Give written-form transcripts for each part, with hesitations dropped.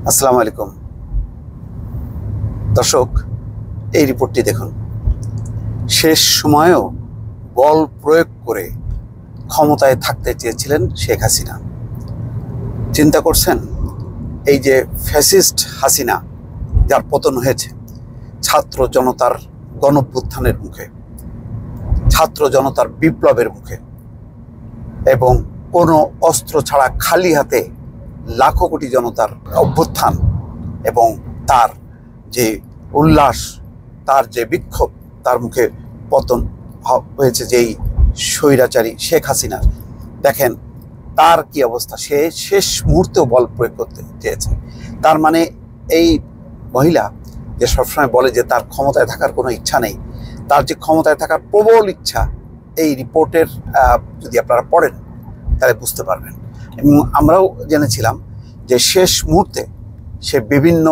আসসালামু আলাইকুম দর্শক, এই রিপোর্টটি দেখুন। শেষ সময়েও বল প্রয়োগ করে ক্ষমতায় থাকতে চেয়েছিলেন শেখ হাসিনা। চিন্তা করছেন, এই যে ফ্যাসিস্ট হাসিনা, যার পতন হয়েছে ছাত্র জনতার গণঅভ্যুত্থানের মুখে, ছাত্র জনতার বিপ্লবের মুখে, এবং কোনো অস্ত্র ছাড়া খালি হাতে লাখো কোটি জনতার অভ্যুত্থান এবং তার যে উল্লাস, তার যে বিক্ষোভ, তার মুখে পতন হয়েছে যেই স্বৈরাচারী শেখ হাসিনার। দেখেন তার কি অবস্থা। সে শেষ মুহূর্তেও বল প্রয়োগ করতে চেয়েছে। তার মানে এই মহিলা যে সবসময় বলে যে তার ক্ষমতায় থাকার কোনো ইচ্ছা নেই, তার যে ক্ষমতায় থাকার প্রবল ইচ্ছা, এই রিপোর্টের যদি আপনারা পড়েন তাহলে বুঝতে পারবেন। এবং আমরাও জেনেছিলাম যে শেষ মুহূর্তে সে বিভিন্ন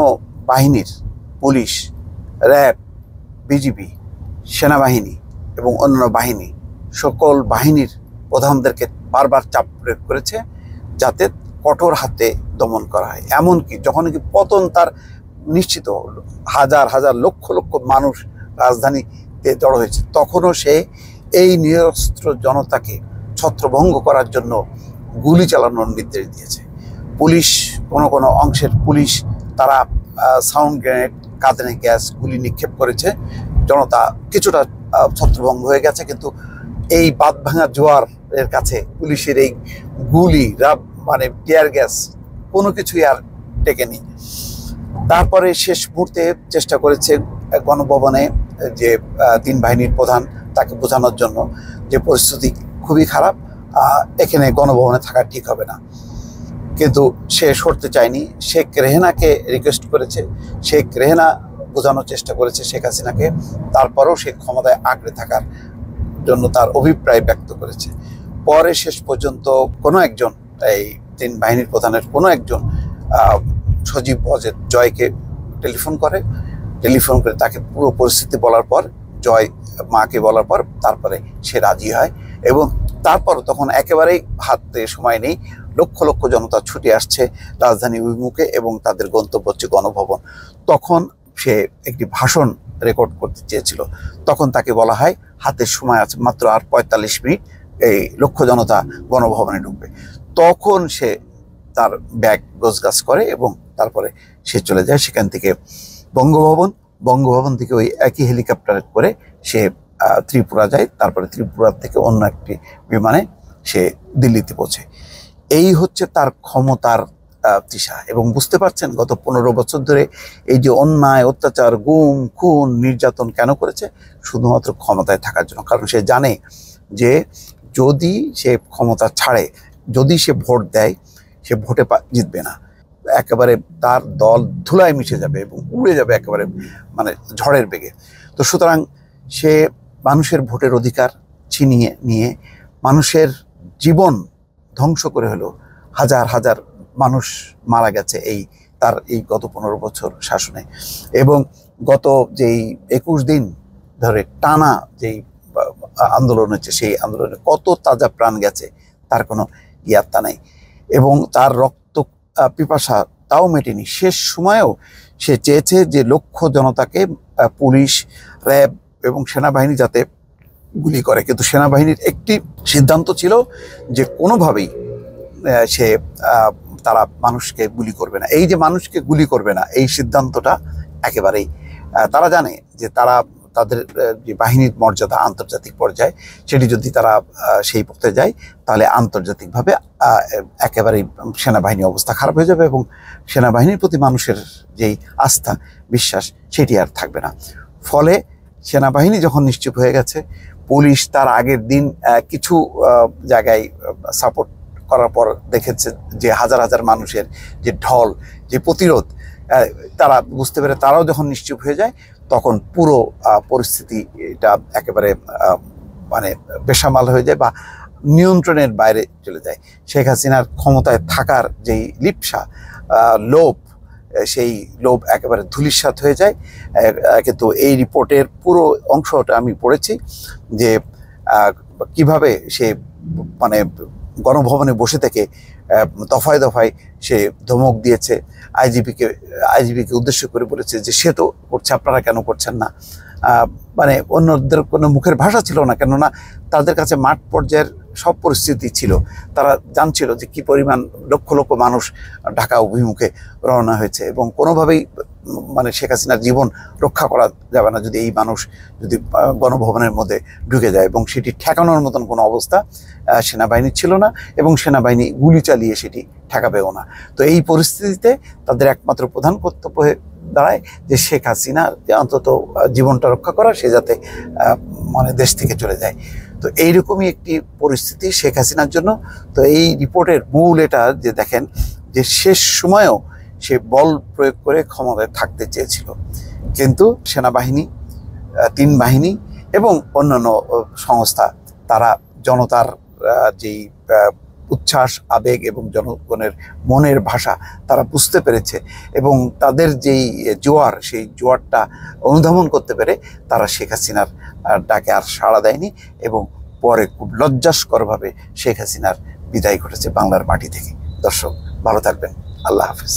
বাহিনীর, পুলিশ, র্যাব, বিজিবি, সেনাবাহিনী এবং অন্যান্য বাহিনী, সকল বাহিনীর প্রধানদেরকে বারবার চাপ প্রয়োগ করেছে যাতে কঠোর হাতে দমন করা হয়। এমনকি যখন কি পতন তার নিশ্চিত, হাজার হাজার লক্ষ লক্ষ মানুষ রাজধানীতে জড়ো হয়েছে, তখনও সে এই নিরস্ত্র জনতাকে ছত্রভঙ্গ করার জন্য গুলি চালানোর নির্দেশ দিয়েছে। পুলিশ, কোনো অংশের পুলিশ, তারা সাউন্ড গ্রেনেড, কাঁদানে গ্যাস, গুলি নিক্ষেপ করেছে। জনতা কিছুটা ছত্রভঙ্গ হয়ে গেছে, কিন্তু এই বাঁধ ভাঙা জোয়ারের কাছে পুলিশের এই গুলি, মানে টিয়ার গ্যাস, কোনো কিছুই আর টেকেনি। তারপরে শেষ মুহূর্তে চেষ্টা করেছে গণভবনে যে তিন বাহিনীর প্রধান, তাকে বোঝানোর জন্য যে পরিস্থিতি খুবই খারাপ, এখানে গণভবনে থাকা ঠিক হবে না। কিন্তু সে সরতে চায়নি। শেখ রেহানাকে রিকোয়েস্ট করেছে, শেখ রেহানা বোঝানোর চেষ্টা করেছে শেখ হাসিনাকে, তারপরেও সে ক্ষমতায় আঁকড়ে থাকার জন্য তার অভিপ্রায় ব্যক্ত করেছে। পরে শেষ পর্যন্ত কোনো একজন, এই তিন বাহিনীর প্রধানের কোনো একজন সজীব ওয়াজেদ জয়কে টেলিফোন করে তাকে পুরো পরিস্থিতি বলার পর, জয় মাকে বলার পর তারপরে সে রাজি হয়। এবং তারপর তখন একেবারেই হাতে সময় নেই, লক্ষ লক্ষ জনতা ছুটে আসছে রাজধানী অভিমুখে এবং তাদের গন্তব্য হচ্ছে গণভবন। তখন সে একটি ভাষণ রেকর্ড করতে চেয়েছিল। তখন তাকে বলা হয় হাতের সময় আছে মাত্র আর ৪৫ মিনিট, এই লক্ষ জনতা গণভবনে ঢুকবে। তখন সে তার ব্যাগ গোছগাছ করে এবং তারপরে সে চলে যায় সেখান থেকে বঙ্গভবন থেকে ওই একই হেলিকপ্টার করে সে ত্রিপুরা যায়। তারপরে ত্রিপুরা থেকে অন্য একটি বিমানে সে দিল্লিতে পৌঁছে। এই হচ্ছে তার ক্ষমতার তৃষা। এবং বুঝতে পারছেন গত ১৫ বছর ধরে এই যে অন্যায়, অত্যাচার, গুম, খুন, নির্যাতন কেন করেছে? শুধুমাত্র ক্ষমতায় থাকার জন্য। কারণ সে জানে যে যদি সে ক্ষমতা ছাড়ে, যদি সে ভোট দেয়, সে ভোটে জিতবে না। একেবারে তার দল ধুলায় মিশে যাবে এবং উড়ে যাবে একেবারে, মানে ঝড়ের বেগে। তো সুতরাং সে মানুষের ভোটের অধিকার ছিনিয়ে নিয়ে মানুষের জীবন ধ্বংস করে হলো। হাজার হাজার মানুষ মারা গেছে তার এই গত ১৫ বছর শাসনে। এবং গত যেই ২১ দিন ধরে টানা যেই আন্দোলন হচ্ছে, সেই আন্দোলনে কত তাজা প্রাণ গেছে তার কোনো ইয়াত্তা নেই। এবং তার রক্ত পিপাসা তাও মেটেনি। শেষ সময়েও সে চেয়েছে যে লক্ষ জনতাকে পুলিশ, র্যাব এবং সেনাবাহিনী যাতে গুলি করে। কিন্তু সেনাবাহিনীর একটি সিদ্ধান্ত ছিল যে কোনোভাবেই তারা মানুষকে গুলি করবে না। এই যে মানুষকে গুলি করবে না, এই সিদ্ধান্তটা একেবারেই, তারা জানে যে তাদের যে বাহিনীর মর্যাদা আন্তর্জাতিক পর্যায়ে, সেটি যদি তারা সেই পথে যায় তাহলে আন্তর্জাতিকভাবে একেবারেই সেনাবাহিনীর অবস্থা খারাপ হয়ে যাবে এবং সেনাবাহিনীর প্রতি মানুষের যেই আস্থা, বিশ্বাস, সেটি আর থাকবে না। ফলে সেনাবাহিনী যখন নিশ্চুপ হয়ে গেছে, পুলিশ তার আগের দিন কিছু জায়গায় সাপোর্ট করার পর দেখেছে যে হাজার হাজার মানুষের যে ঢল, যে প্রতিরোধ, তারা বুঝতে পেরে তারাও যখন নিশ্চুপ হয়ে যায়, তখন পুরো পরিস্থিতি এটা একেবারে মানে বেসামাল হয়ে যায় বা নিয়ন্ত্রণের বাইরে চলে যায়। শেখ হাসিনার ক্ষমতায় থাকার যেই লিপ্সা, লোভ, সেই লোভ একেবারে ধূলিসাৎ হয়ে যায়। কিন্তু এই রিপোর্টের পুরো অংশটা আমি পড়েছি যে কিভাবে সে মানে গণভবনে বসে থেকে দফায় দফায় সে ধমক দিয়েছে। আইজিপিকে উদ্দেশ্য করে বলেছে যে সে তো করছে, আপনারা কেন করছেন না। মানে অন্যদের কোনো মুখের ভাষা ছিল না, কেননা তাদের কাছে মাঠ পর্যায়ের সব পরিস্থিতি ছিল। তারা জানছিল যে কি পরিমাণ লক্ষ লক্ষ মানুষ ঢাকা অভিমুখে রওনা হয়েছে এবং কোনোভাবেই মানে শেখ হাসিনার জীবন রক্ষা করা যাবে না যদি এই মানুষ যদি গণভবনের মধ্যে ঢুকে যায়, এবং সেটি ঠেকানোর মতন কোনো অবস্থা সেনাবাহিনী ছিল না এবং সেনাবাহিনী গুলি চালিয়ে সেটি ঠেকাবেও না। তো এই পরিস্থিতিতে তাদের একমাত্র প্রধান কর্তব্য হয়ে দাঁড়ায় যে শেখ হাসিনা অন্তত জীবনটা রক্ষা করা, সে যাতে মানে দেশ থেকে চলে যায়। তো এইরকমই একটি পরিস্থিতি শেখ হাসিনার জন্য। তো এই রিপোর্টের মূল এটা যে দেখেন যে শেষ সময়েও সে বল প্রয়োগ করে ক্ষমতায় থাকতে চেয়েছিল, কিন্তু সেনাবাহিনী, তিন বাহিনী এবং অন্যান্য সংস্থা তারা জনতার যেই উচ্ছ্বাস, আবেগ এবং জনগণের মনের ভাষা তারা বুঝতে পেরেছে এবং তাদের যেই জোয়ার, সেই জোয়ারটা অনুধাবন করতে পেরে তারা শেখ হাসিনার ডাকে আর সাড়া দেয়নি এবং পরে খুব লজ্জাস্করভাবে শেখ হাসিনার বিদায় ঘটেছে বাংলার মাটি থেকে। দর্শক ভালো থাকবেন, আল্লাহ হাফেজ।